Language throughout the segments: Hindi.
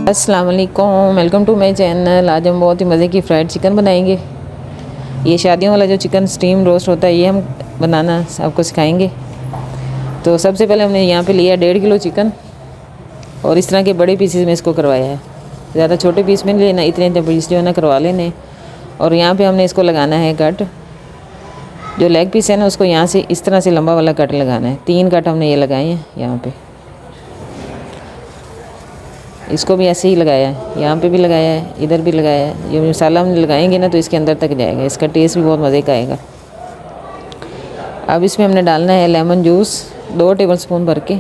अस्सलाम वालेकुम, वेलकम टू माई चैनल। आज हम बहुत ही मज़े की फ्राइड चिकन बनाएंगे। ये शादियों वाला जो चिकन स्टीम रोस्ट होता है ये हम बनाना आपको सिखाएंगे। तो सबसे पहले हमने यहाँ पे लिया 1.5 किलो चिकन और इस तरह के बड़े पीसेस में इसको करवाया है। ज़्यादा छोटे पीस में नहीं लेना, इतने पीस जो है ना करवा लेने। और यहाँ पे हमने इसको लगाना है कट। जो लेग पीस है ना उसको यहाँ से इस तरह से लंबा वाला कट लगाना है। 3 कट हमने ये लगाए हैं यहाँ पे। इसको भी ऐसे ही लगाया है, यहाँ पे भी लगाया है, इधर भी लगाया है। ये मसाला हम लगाएंगे ना तो इसके अंदर तक जाएगा, इसका टेस्ट भी बहुत मज़े का आएगा। अब इसमें हमने डालना है लेमन जूस 2 टेबलस्पून भर के।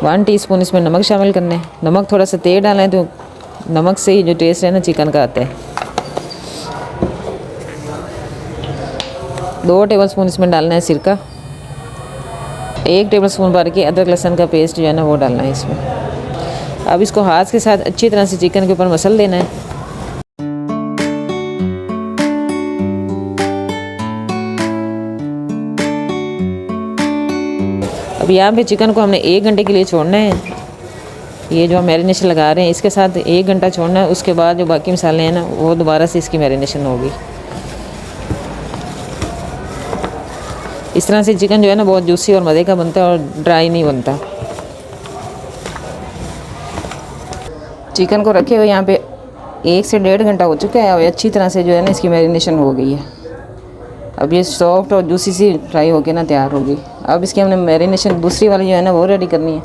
1 टीस्पून इसमें नमक शामिल करना है। नमक थोड़ा सा तेज डालना है तो नमक से ही जो टेस्ट है ना चिकन का आता है। 2 टेबलस्पून इसमें डालना है सिरका। 1 टेबलस्पून भर के अदरक लहसुन का पेस्ट जो है ना वो डालना है इसमें। अब इसको हाथ के साथ अच्छी तरह से चिकन के ऊपर मसल देना है। अब यहाँ पे चिकन को हमने 1 घंटे के लिए छोड़ना है। ये जो हम मैरिनेशन लगा रहे हैं इसके साथ 1 घंटा छोड़ना है। उसके बाद जो बाकी मसाले हैं ना वो दोबारा से इसकी मैरिनेशन होगी। इस तरह से चिकन जो है ना बहुत जूसी और मज़े का बनता है और ड्राई नहीं बनता। चिकन को रखे हुए यहाँ पे 1 से 1.5 घंटा हो चुका है और अच्छी तरह से जो है ना इसकी मैरिनेशन हो गई है। अब ये सॉफ्ट और जूसी सी फ्राई होके ना तैयार होगी। अब इसकी हमने मैरिनेशन दूसरी वाली जो है ना वो रेडी करनी है।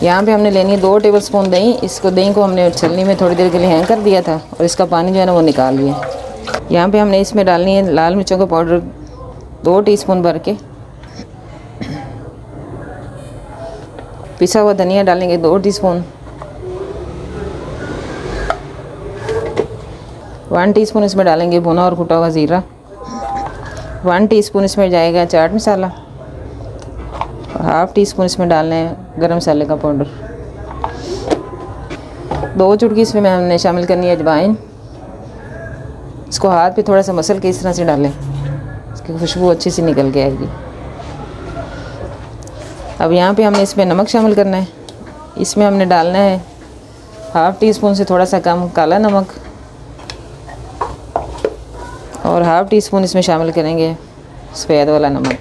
यहाँ पे हमने लेनी है 2 टेबलस्पून दही। इसको दही को हमने छलनी में थोड़ी देर के लिए हैंग कर दिया था और इसका पानी जो है ना वो निकाल लिया। यहाँ पे हमने इसमें डालनी है लाल मिर्चों का पाउडर 2 टीस्पून भर के। पिसा हुआ धनिया डालेंगे 2 टीस्पून। 1 टीस्पून इसमें डालेंगे भुना और कुटा हुआ ज़ीरा। 1 टीस्पून इसमें जाएगा चाट मसाला। 1/2 टीस्पून इसमें डालना है गरम मसाले का पाउडर। 2 चुटकी इसमें हमने शामिल करनी है अजवाइन। इसको हाथ पे थोड़ा सा मसल के इस तरह से डालें, इसकी खुशबू अच्छी सी निकल के आएगी। अब यहाँ पे हमने इसमें नमक शामिल करना है। इसमें हमने डालना है 1/2 टीस्पून से थोड़ा सा कम काला नमक और 1/2 टीस्पून इसमें शामिल करेंगे सफ़ेद वाला नमक।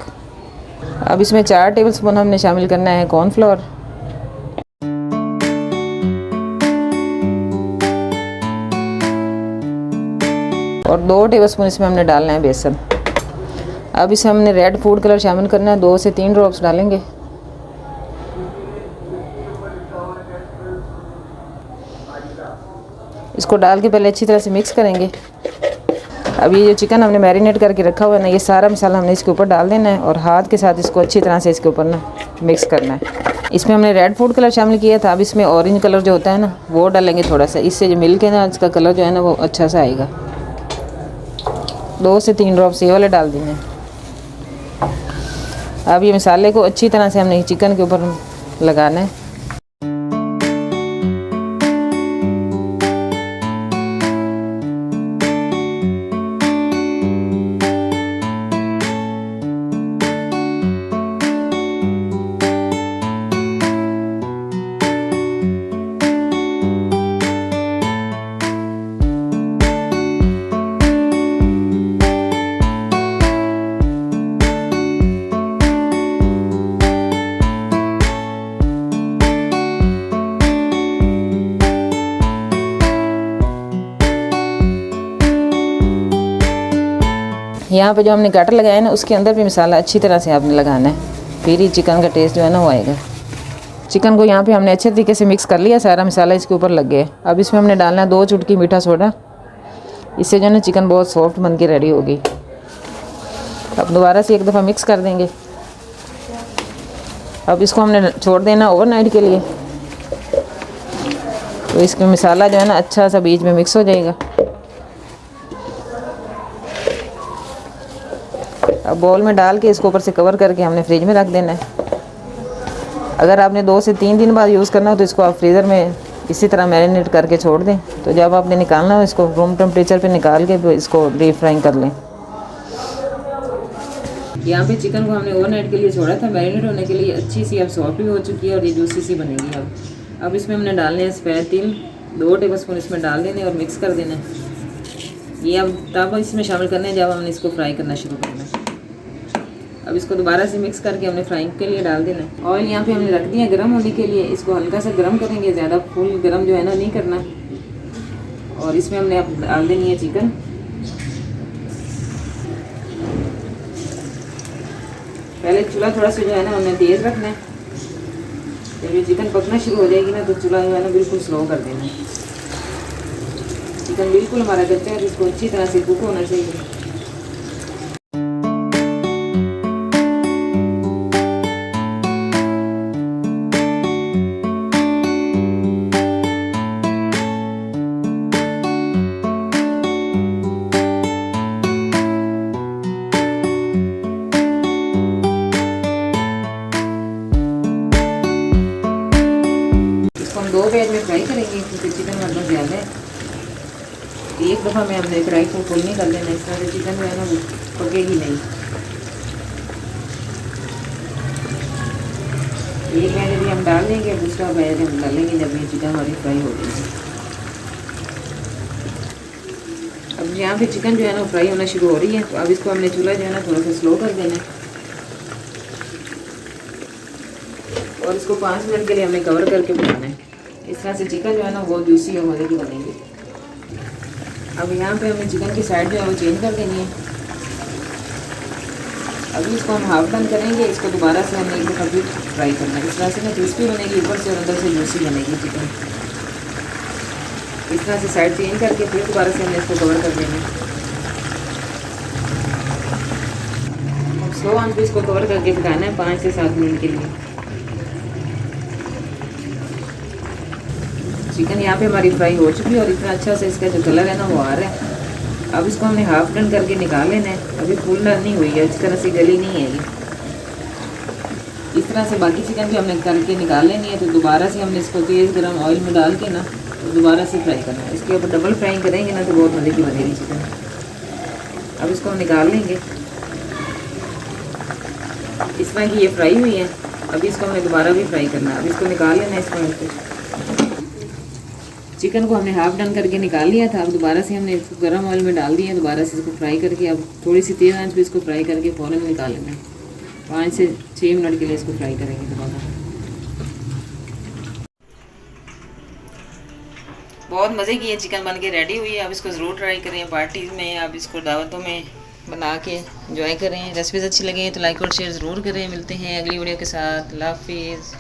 अब इसमें 4 टेबलस्पून हमने शामिल करना है कॉर्नफ्लोर। और 2 टेबलस्पून इसमें हमने डालना है बेसन। अब इसमें हमने रेड फूड कलर शामिल करना है, 2 से 3 ड्रॉप्स डालेंगे। इसको डाल के पहले अच्छी तरह से मिक्स करेंगे। अब ये जो चिकन हमने मैरिनेट करके रखा हुआ है ना ये सारा मसाला हमने इसके ऊपर डाल देना है और हाथ के साथ इसको अच्छी तरह से इसके ऊपर ना मिक्स करना है। इसमें हमने रेड फूड कलर शामिल किया था। अब इसमें ऑरेंज कलर जो होता है ना वो डालेंगे थोड़ा सा। इससे जो मिल के ना इसका कलर जो है ना वो अच्छा सा आएगा। 2 से 3 ड्रॉप्स ये वाले डाल देंगे। अब ये मसाले को अच्छी तरह से हमने चिकन के ऊपर लगाना है। यहाँ पे जो हमने कटर लगाया है ना उसके अंदर भी मसाला अच्छी तरह से आपने लगाना है, फिर ही चिकन का टेस्ट जो है ना वो आएगा। चिकन को यहाँ पे हमने अच्छे तरीके से मिक्स कर लिया, सारा मसाला इसके ऊपर लग गया। अब इसमें हमने डालना है 2 चुटकी मीठा सोडा। इससे जो है ना चिकन बहुत सॉफ्ट बन के रेडी होगी। अब दोबारा से एक दफ़ा मिक्स कर देंगे। अब इसको हमने छोड़ देना ओवरनाइट के लिए, तो इसका मसाला जो है ना अच्छा सा बीच में मिक्स हो जाएगा। अब बाउल में डाल के इसको ऊपर से कवर करके हमने फ्रिज में रख देना है। अगर आपने 2 से 3 दिन बाद यूज़ करना हो तो इसको आप फ्रीज़र में इसी तरह मैरिनेट करके छोड़ दें। तो जब आपने निकालना हो इसको रूम टेम्परेचर पे निकाल के इसको डीप फ्राई कर लें। यहाँ पे चिकन को हमने ओवरनाइट के लिए छोड़ा था मैरिनेट होने के लिए। अच्छी सी अब सॉफ्ट भी हो चुकी है और ये जूसी सी बनेगी। अब इसमें हमने डालने हैं सफ़ेद तिल, 2 टेबल स्पून इसमें डाल देने और मिक्स कर देना है। ये अब तब इसमें शामिल करने हैं जब हमने इसको फ्राई करना शुरू करना है। अब इसको दोबारा से मिक्स करके हमने फ्राइंग के लिए डाल देना है। ऑयल यहाँ पे हमने रख दिया गर्म होने के लिए। इसको हल्का सा गर्म करेंगे, ज़्यादा फुल गर्म जो है ना नहीं करना। और इसमें हमने अब डाल देनी है चिकन। पहले चूल्हा थोड़ा सा जो है ना हमने तेज़ रखना है। जब ये चिकन पकना शुरू हो जाएगी ना तो चूल्हा जो है ना बिल्कुल स्लो कर देना है। चिकन बिल्कुल हमारा कच्चा है, इसको अच्छी तरह से कुक होना चाहिए। इसको हम 2 बैच में फ्राई करेंगे क्योंकि चिकन हमारे ज़्यादा है। एक दफ़ा में हमने फ्राई को फुल नहीं कर देना, इस तरह से चिकन जो है ना वो पकेगी नहीं। एक बैच अभी हम डाल देंगे, दूसरा बैच हम डालेंगे जब ये चिकन हमारी फ्राई हो जाएगी। अब यहाँ पे चिकन जो है ना फ्राई होना शुरू हो रही है, तो अब इसको हमने चूल्हा जो है ना थोड़ा सा स्लो कर देना है और इसको 5 मिनट के लिए हमें कवर करके बनाना है। इस तरह से चिकन जो है ना बहुत जूसी और मज़े की बनेगी। अब यहाँ पे हमें चिकन की साइड जो है वो चेंज कर देनी है। अभी इसको हम हाफ डन करेंगे, इसको दोबारा से हमने एक दफ़ा फिर फ्राई करना है। इस तरह से ना क्रिस्पी बनेगी ऊपर से और अंदर से जूसी बनेगी चिकन। इस तरह से साइड चेंज करके फिर दोबारा से हमने इसको कवर कर देना है। अब स्लो आंच पे इसको कवर करके पकाना है 5 से 7 मिनट के लिए। चिकन यहाँ पे हमारी फ्राई हो चुकी है और इतना अच्छा से इसका जो कलर है ना वो आ रहा है। अब इसको हमने हाफ डन करके निकाल लेना है। अभी फुल डन नहीं हुई है, इस तरह से गली नहीं है ये। इस तरह से बाकी चिकन भी हमने करके निकाल लेनी है। तो दोबारा से हमने इसको तेज़ गर्म ऑयल में डाल के ना तो दोबारा से फ्राई करना है। इसके ऊपर डबल फ्राई करेंगे ना तो बहुत मज़े की बनेगी चिकन। अब इसको हम निकाल लेंगे। इस तरह की ये फ्राई हुई है। अभी इसको हमने दोबारा भी फ्राई करना है। अब इसको निकाल लेना है इस पॉइंट पे। चिकन को हमने हाफ डन करके निकाल लिया था। अब दोबारा से हमने इसको गर्म ऑयल में डाल दिया, दोबारा से इसको फ्राई करके अब थोड़ी सी तेज़ आंच पे इसको फ्राई करके फ़ौरन निकाल लेना है। 5 से 6 मिनट के लिए इसको फ्राई करेंगे दोबारा। बहुत मज़े की ये चिकन बन के रेडी हुई है। अब इसको ज़रूर ट्राई करें पार्टीज़ में, आप इसको दावतों में बना के एंजॉय करें। रेसिपीज़ अच्छी लगे तो लाइक और शेयर ज़रूर करें। मिलते हैं अगली वीडियो के साथ। अल्लाह हाफिज़।